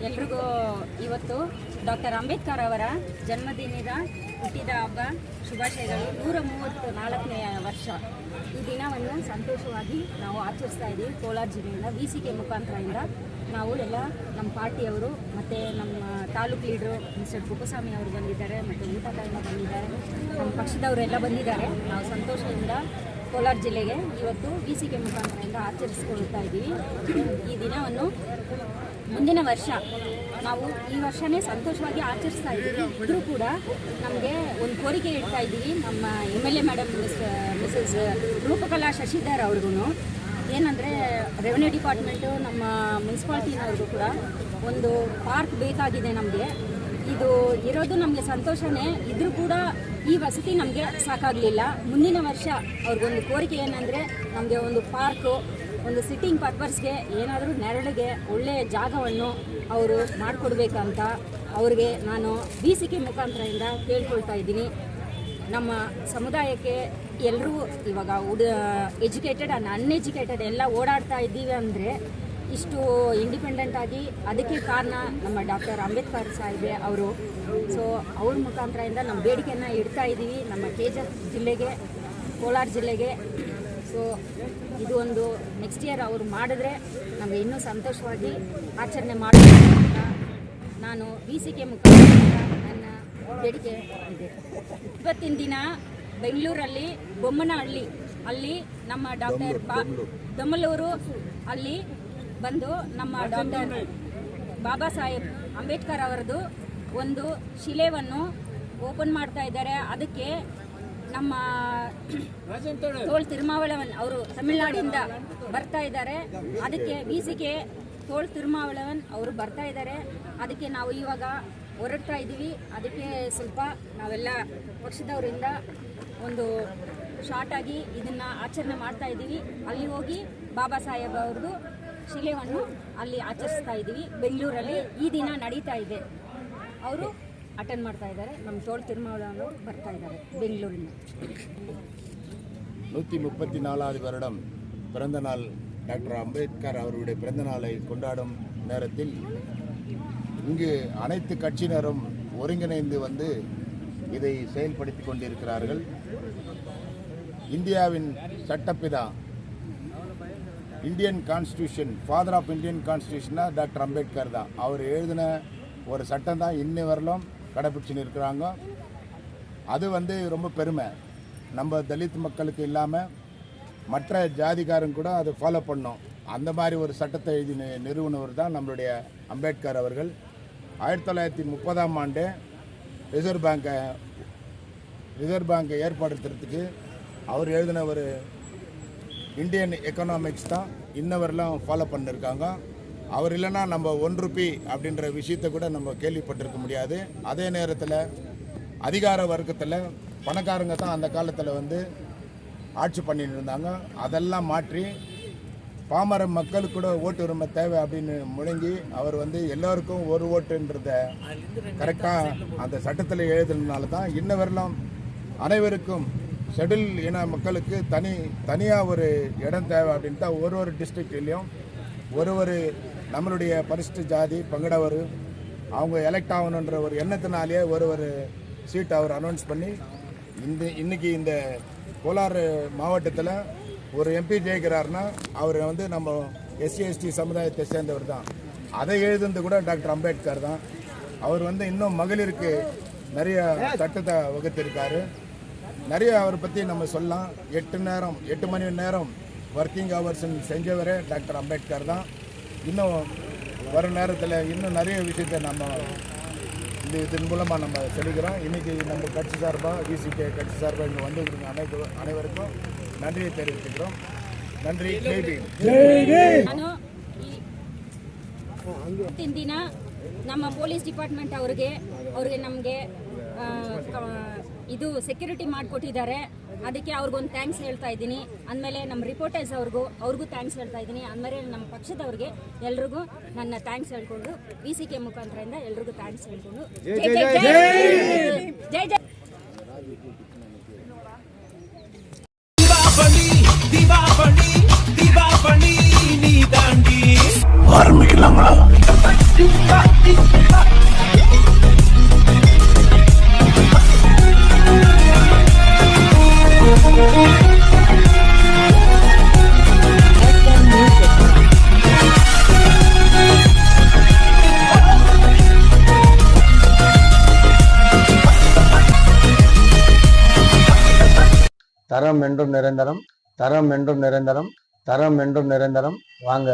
ಎಲ್ರಿಗೂ ಇವತ್ತು ಡಾಕ್ಟರ್ ಅಂಬೇಡ್ಕರ್ ಅವರ ಜನ್ಮದಿನದ ಹುಟ್ಟಿದ ಹಬ್ಬ ಶುಭಾಶಯಗಳು. 134ನೇ ವರ್ಷ ಈ ದಿನವನ್ನು ಸಂತೋಷವಾಗಿ ನಾವು ಆಚರಿಸ್ತಾ ಇದ್ದೀವಿ. ಕೋಲಾರ ಜಿಲ್ಲೆಯಿಂದ VCK ಮುಖಾಂತರದಿಂದ ನಾವು ಎಲ್ಲ ನಮ್ಮ ಪಾರ್ಟಿಯವರು ಮತ್ತು ನಮ್ಮ ತಾಲೂಕು ಲೀಡ್ರು ಮಿಸ್ಟರ್ ಕುಪ್ಪಸ್ವಾಮಿ ಅವರು ಬಂದಿದ್ದಾರೆ ಮತ್ತು ಊಟಕಾಯಿನ ಬಂದಿದ್ದಾರೆ, ನಮ್ಮ ಪಕ್ಷದವರೆಲ್ಲ ಬಂದಿದ್ದಾರೆ. ನಾವು ಸಂತೋಷದಿಂದ ಕೋಲಾರ ಜಿಲ್ಲೆಗೆ ಇವತ್ತು VCK ಮುಖಾಂತರದಿಂದ ಆಚರಿಸ್ಕೊಳ್ತಾ ಇದ್ದೀವಿ. ಈ ದಿನವನ್ನು ಮುಂದಿನ ವರ್ಷ ನಾವು ಈ ವರ್ಷವೇ ಸಂತೋಷವಾಗಿ ಆಚರಿಸ್ತಾ ಇದ್ದೀವಿ. ಇದ್ರೂ ಕೂಡ ನಮಗೆ ಒಂದು ಕೋರಿಕೆ ಇಡ್ತಾ ಇದ್ದೀವಿ ನಮ್ಮ MLA madam Mrs Roopakala Shashidhar ಅವ್ರಿಗೂ. ಏನಂದರೆ ರೆವೆನ್ಯೂ ಡಿಪಾರ್ಟ್ಮೆಂಟು ನಮ್ಮ ಮುನ್ಸಿಪಾಲ್ಟಿನವ್ರಿಗೂ ಕೂಡ ಒಂದು ಪಾರ್ಕ್ ಬೇಕಾಗಿದೆ. ನಮಗೆ ಇದು ಇರೋದು ನಮಗೆ ಸಂತೋಷನೇ, ಇದ್ರೂ ಕೂಡ ಈ ವಸತಿ ನಮಗೆ ಸಾಕಾಗಲಿಲ್ಲ. ಮುಂದಿನ ವರ್ಷ ಅವ್ರಿಗೊಂದು ಕೋರಿಕೆ ಏನಂದರೆ ನಮಗೆ ಒಂದು ಪಾರ್ಕು, ಒಂದು ಸಿಟ್ಟಿಂಗ್ ಪರ್ಪಸ್ಗೆ ಏನಾದರೂ ನೆರಳಿಗೆ ಒಳ್ಳೆಯ ಜಾಗವನ್ನು ಅವರು ಮಾಡಿಕೊಡ್ಬೇಕಂತ ಅವ್ರಿಗೆ ನಾನು VCK ಮುಖಾಂತರದಿಂದ ಕೇಳ್ಕೊಳ್ತಾ ಇದ್ದೀನಿ. ನಮ್ಮ ಸಮುದಾಯಕ್ಕೆ ಎಲ್ಲರೂ ಇವಾಗ ಎಜುಕೇಟೆಡ್ ಆ್ಯಂಡ್ ಅನ್ಎಜುಕೇಟೆಡ್ ಎಲ್ಲ ಓಡಾಡ್ತಾ ಇದ್ದೀವಿ ಅಂದರೆ ಇಷ್ಟು ಇಂಡಿಪೆಂಡೆಂಟ್ ಆಗಿ ಅದಕ್ಕೆ ಕಾರಣ ನಮ್ಮ ಡಾಕ್ಟರ್ ಅಂಬೇಡ್ಕರ್ ಸಾಹೇಬ್ರೆ ಅವರು. ಸೊ ಅವ್ರ ಮುಖಾಂತರದಿಂದ ನಮ್ಮ ಬೇಡಿಕೆಯನ್ನು ಇಡ್ತಾ ಇದ್ದೀವಿ ನಮ್ಮ KGF ಜಿಲ್ಲೆಗೆ, ಕೋಲಾರ ಜಿಲ್ಲೆಗೆ. ಸೊ ಇದು ಒಂದು ನೆಕ್ಸ್ಟ್ ಇಯರ್ ಅವರು ಮಾಡಿದ್ರೆ ನಮಗೆ ಇನ್ನೂ ಸಂತೋಷವಾಗಿ ಆಚರಣೆ ಮಾಡಬೇಕು ಅಂತ ನಾನು VCK ಮುಖಾಂತರ ನನ್ನ ಬೇಡಿಕೆ ಇದೆ. ಇವತ್ತಿನ ದಿನ ಬೆಂಗಳೂರಲ್ಲಿ ಬೊಮ್ಮನಹಳ್ಳಿ ಅಲ್ಲಿ ನಮ್ಮ ಡಾಕ್ಟರ್ ದೊಮ್ಮಲೂರು ಅಲ್ಲಿ ಬಂದು ನಮ್ಮ ಡಾಕ್ಟರ್ ಬಾಬಾ ಸಾಹೇಬ್ ಅಂಬೇಡ್ಕರ್ ಅವರದು ಒಂದು ಶಿಲೆಯನ್ನು ಓಪನ್ ಮಾಡ್ತಾ ಇದ್ದಾರೆ. ಅದಕ್ಕೆ ನಮ್ಮ ತೋಳ್ ತಿರುಮಾವಳವನ್ ಅವರು ತಮಿಳುನಾಡಿಂದ ಬರ್ತಾ ಇದ್ದಾರೆ. ಅದಕ್ಕೆ VCK ತೋಳ್ ತಿರುಮಾವಳವನ್ ಅವರು ಬರ್ತಾ ಇದ್ದಾರೆ. ಅದಕ್ಕೆ ನಾವು ಇವಾಗ ಹೊರಡ್ತಾ ಇದ್ದೀವಿ. ಅದಕ್ಕೆ ಸ್ವಲ್ಪ ನಾವೆಲ್ಲ ಪಕ್ಷದವರಿಂದ ಒಂದು ಶಾರ್ಟಾಗಿ ಇದನ್ನು ಆಚರಣೆ ಮಾಡ್ತಾ ಇದ್ದೀವಿ. ಅಲ್ಲಿ ಹೋಗಿ ಬಾಬಾ ಸಾಹೇಬ್ ಅವ್ರದ್ದು ಶಿಲೆಯನ್ನು ಅಲ್ಲಿ ಆಚರಿಸ್ತಾ ಇದ್ದೀವಿ. ಬೆಂಗಳೂರಲ್ಲಿ ಈ ದಿನ ನಡೀತಾ ಇದೆ. ಅವರು அட்டென்ட் ಮಾಡ್ತಾ ಇದ್ದಾರೆ. ನಮ್ಮ ತೋಳ್ திருமாவளவன் ಬರ್ತಾ இದ್ದಾರೆ பெங்களூரில். 134வது வருடம் பிறந்த நாள் டாக்டர் அம்பேத்கர் அவருடைய பிறந்த நாளை கொண்டாடும் நேரத்தில் இங்கு அனைத்து கட்சியினரும் ஒருங்கிணைந்து வந்து இதை செயல்படுத்தி கொண்டிருக்கிறார்கள். இந்தியாவின் சட்டப்பிதா, Indian constitution, father of Indian கான்ஸ்டியூஷனாக டாக்டர் அம்பேத்கர் தான். அவர் எழுதின ஒரு சட்டம் தான் இன்னி வரலும் கடைப்பிடிச்சுன்னு இருக்கிறாங்க. அது வந்து ரொம்ப பெருமை. நம்ம தலித் மக்களுக்கு இல்லாமல் மற்ற ஜாதிக்காரங்க கூட அதை ஃபாலோ பண்ணோம். அந்த மாதிரி ஒரு சட்டத்தை எழுதி நிறுவனவர் தான் நம்மளுடைய அம்பேத்கர் அவர்கள். 1930ஆம் ஆண்டு ரிசர்வ் பேங்கை ஏற்படுத்துறதுக்கு அவர் எழுதின ஒரு இந்தியன் எக்கனாமிக்ஸ் தான் இன்னவரெல்லாம் ஃபாலோ பண்ணியிருக்காங்க. அவர் இல்லைன்னா நம்ம ₹1 அப்படின்ற விஷயத்தை கூட நம்ம கேள்விப்பட்டிருக்க முடியாது. அதே நேரத்தில் அதிகார வர்க்கத்தில் பணக்காரங்க தான் அந்த காலத்தில் வந்து ஆட்சி பண்ணிட்டு இருந்தாங்க. அதெல்லாம் மாற்றி பாமர மக்களுக்கு கூட ஓட்டு உரிமை தேவை அப்படின்னு முழங்கி அவர் வந்து எல்லோருக்கும் ஒரு ஓட்டுன்றத கரெக்டாக அந்த சட்டத்தில் எழுதுனால தான் இன்ன வரலாம் அனைவருக்கும் ஷெட்யூல் இன மக்களுக்கு தனியாக ஒரு இடம் தேவை அப்படின்னு தான் ஒரு டிஸ்ட்ரிக்ட்லேயும் ஒரு நம்மளுடைய பரிசுத்த ஜாதி பங்கடவர் அவங்க எலெக்ட் ஆகணுன்ற ஒரு எண்ணத்தினாலேயே ஒரு சீட் அவர் அனௌன்ஸ் பண்ணி இன்னைக்கு இந்த கோலார் மாவட்டத்தில் ஒரு MP ஜெயிக்கிறாருன்னா அவர் வந்து நம்ம SC/ST சமுதாயத்தை சேர்ந்தவர் தான். அதை எழுதுனது கூட டாக்டர் அம்பேத்கர் தான். அவர் வந்து இன்னும் மகளிருக்கு நிறைய சட்டத்தை வகுத்திருக்காரு. நிறைய அவரை பற்றி நம்ம சொல்லலாம். 8 மணி நேரம் ஒர்க்கிங் ஹவர்ஸ் செஞ்சவரே டாக்டர் அம்பேத்கர் தான். இன்னும் வரும் நேரத்தில் இன்னும் நிறைய விஷயத்தை நம்ம இதன் மூலமாக நம்ம சொல்லிக்கிறோம். இன்றைக்கி நம்ம கட்சி சார்பாக VCK கட்சி சார்பாக இங்கே வந்து அனைவருக்கும் நன்றியை தெரிவித்துக்கிறோம். நன்றி. ದಿನ ನಮ್ಮ ಪೊಲೀಸ್ ಡಿಪಾರ್ಟ್ಮೆಂಟ್ ಅವ್ರಿಗೆ ನಮಗೆ ಇದು ಸೆಕ್ಯೂರಿಟಿ ಮಾಡಿಕೊಟ್ಟಿದ್ದಾರೆ. ಅದಕ್ಕೆ ಅವ್ರಿಗೊಂದು ಥ್ಯಾಂಕ್ಸ್ ಹೇಳ್ತಾ ಇದ್ದೀನಿ. ಅಂದಮೇಲೆ ನಮ್ಮ ರಿಪೋರ್ಟರ್ಸ್ ಅವ್ರಿಗೂ ಥ್ಯಾಂಕ್ಸ್ ಹೇಳ್ತಾ ಇದ್ದೀನಿ. ಅಂದಮೇಲೆ ನಮ್ಮ ಪಕ್ಷದವ್ರಿಗೆ ಎಲ್ರಿಗೂ ನನ್ನ ಥ್ಯಾಂಕ್ಸ್ ಹೇಳ್ಕೊಂಡು VCK ಮುಖಾಂತರದಿಂದ ಎಲ್ರಿಗೂ ಥ್ಯಾಂಕ್ಸ್ ಹೇಳ್ಕೊಂಡು ಜೈ ಜೈ ஆரம்பிக்கலாங்களா? தரம் என்றும் நிரந்தரம், தரம் என்றும் நிரந்தரம், தரம் என்றும் நிரந்தரம். வாங்க.